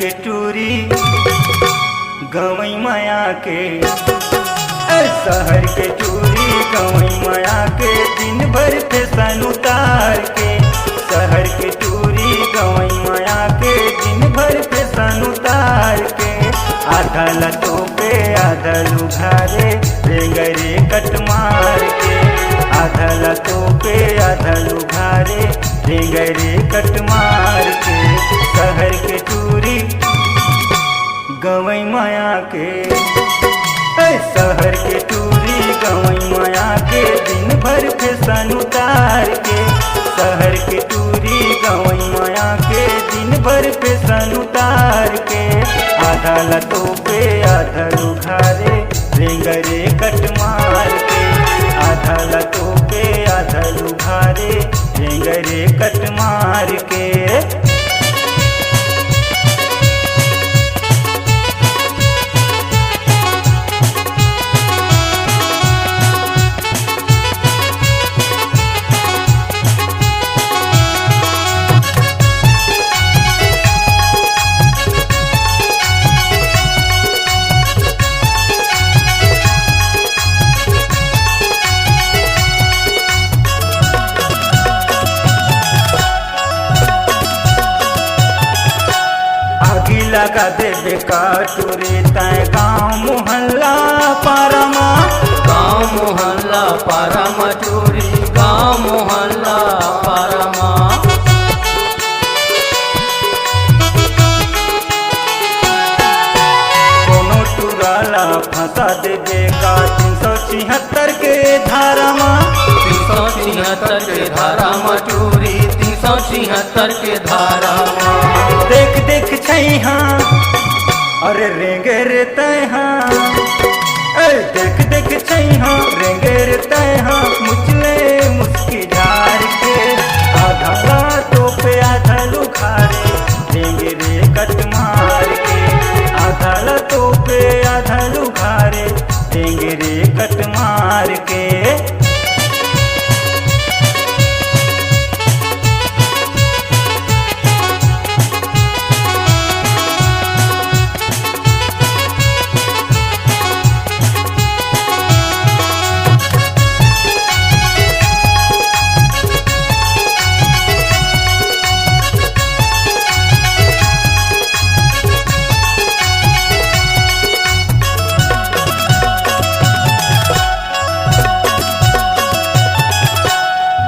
के टूरी गवई माया के, शहर के टूरी गवई माया के, दिन भर फैशन उतार के। शहर के टूरी गवई माया के, दिन भर फैशन उतार के। आधा लतों पे आधा लुघारे, रेंगरे कट मार के। आधा लतों पे आधा लुघारे, रेंगरे कट मार के। शहर के टूरी गवई माया के, शहर के टूरी गवई माया के, दिन भर फैशन उतार के। शहर के टूरी गवई माया के, दिन भर फैशन उतार के। आधा लतों पे आधा लुघारे, रेंगरे कट मार के। आधा लतों पे आधा लुघारे, रेंगरे कट मार के। लगा देवे काटूरे तय गाँव मोहल्ला पारमा, गाँव मोहल्ला पारमा चोरी, गाँव मोहल्ला पारमा। कोनो टुराला फंसा देवे का 376 के धारामा, 376 के धारामा चोरी, 376 के धारामा। देख देख छैहा अरे रेंगे रे तैहा, देख देख छैहा रेंगे रे तैहा, मुचले मुस्की झार के। आधा लातों पे आधा लुघारे, रेंगे रे कट मार के। आधा लातों पे आधा लुघारे, रेंगे रे कट मार के।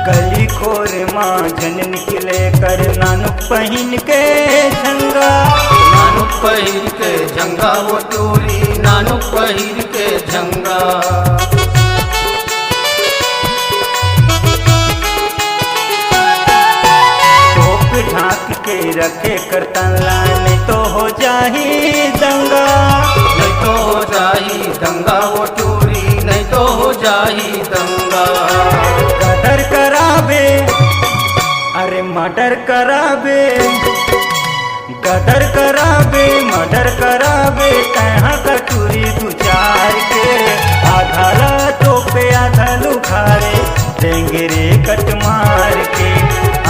गली खोर माँ जन निकले कर नानुक पहन के झंगा, नानुक पहिर के झंगा वो टोरी, नानुक पहिर के झंगा। टोप ढाक के रखे करतन नहीं तो हो जाही दंगा, नहीं तो हो जाही दंगा वो टोरी, नहीं तो हो जाही दंगा। कदर कराबे अरे मर्डर कराबे, गदर कराबे मर्डर कराबे, कहाँ का टूरी दू चार के। आधा लातों पे आधा लुघारे, देंगे रे कट मार के।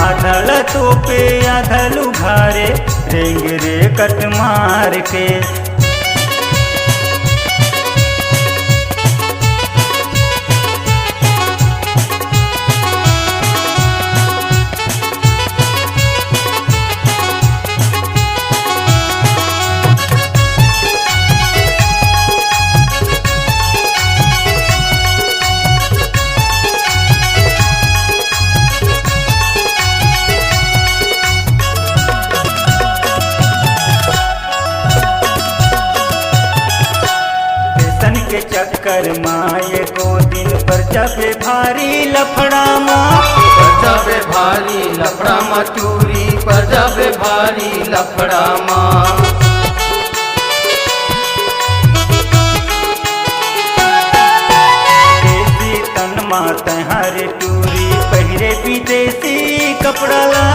आधा लातों पे आधा लुघारे, देंगे रे कट मार के। के चक्कर माए को दिन पर जाबे भारी लफड़ा माँ, पर जाबे भारी लफड़ा माँ चोरी, पर जाबे भारी लफड़ा माँ। देसी तन माँ तहारे टूरी, पहिरे विदेशी कपड़ा ला,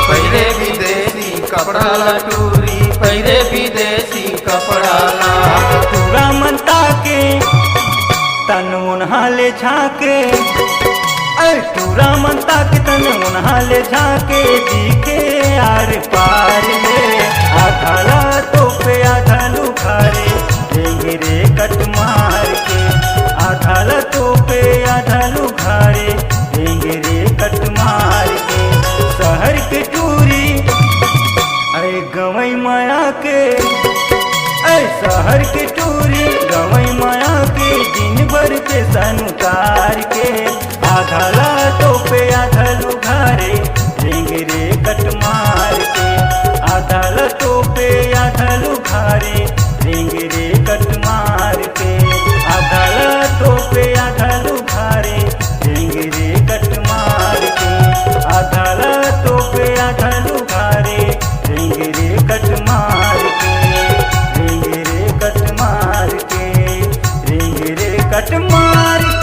पहिरे विदेशी कपड़ा ला टूरी, पहिरे विदेशी कपड़ा ला। पूरा मनता के तन उन्हाले झाके, टूरा मनता के तन उन्हाले झाके, दिखे आर पार ले आधाला तो पे आधा लुखारे देंगे रे कट मार के आधाला तो पे आधा लुखारे देंगे रे कट मार के शहर के टूरी अरे गवई माया के शहर के टूरी गवई माया के दिन भर पे सन उतार के आधाला तो पे आधा लुघारे देंगे रे कट मार के आधाला तो पे आधा लुघारे देंगे रे कट मार के आधाला तो पे आधा लुघारे देंगे रे कट मार के आधाला तो पे आधा लुघारे देंगे रे कट मार के कट मार के कट मार के